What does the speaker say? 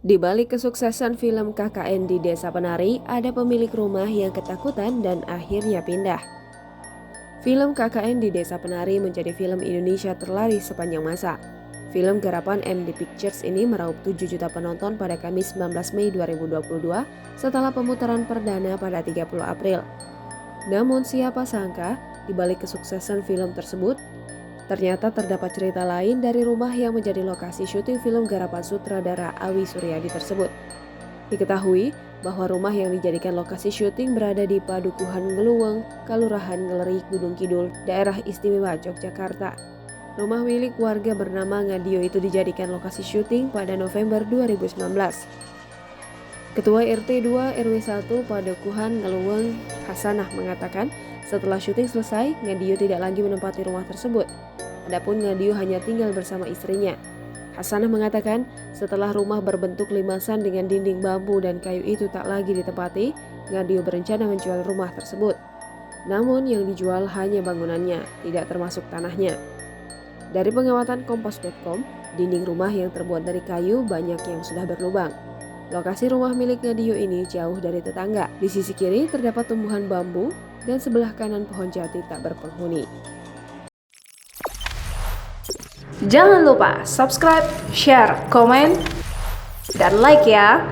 Di balik kesuksesan film KKN di Desa Penari, ada pemilik rumah yang ketakutan dan akhirnya pindah. Film KKN di Desa Penari menjadi film Indonesia terlaris sepanjang masa. Film garapan MD Pictures ini meraup 7 juta penonton pada Kamis 19 Mei 2022 setelah pemutaran perdana pada 30 April. Namun siapa sangka, di balik kesuksesan film tersebut, ternyata terdapat cerita lain dari rumah yang menjadi lokasi syuting film garapan sutradara Awi Suryadi tersebut. Diketahui bahwa rumah yang dijadikan lokasi syuting berada di Padukuhan Ngeluweng, Kalurahan Ngeleri, Gunung Kidul, Daerah Istimewa Yogyakarta. Rumah milik warga bernama Ngadio itu dijadikan lokasi syuting pada November 2019. Ketua RT 2 RW 1 Padukuhan Ngeluweng, Hasanah mengatakan setelah syuting selesai, Ngadio tidak lagi menempati rumah tersebut. Adapun Ngadio hanya tinggal bersama istrinya. Hasanah mengatakan setelah rumah berbentuk limasan dengan dinding bambu dan kayu itu tak lagi ditempati, Ngadio berencana menjual rumah tersebut. Namun yang dijual hanya bangunannya, tidak termasuk tanahnya. Dari pengamatan Kompas.com, dinding rumah yang terbuat dari kayu banyak yang sudah berlubang. Lokasi rumah milik Ngadio ini jauh dari tetangga. Di sisi kiri terdapat tumbuhan bambu dan sebelah kanan pohon jati tak berpenghuni. Jangan lupa subscribe, share, komen, dan like ya.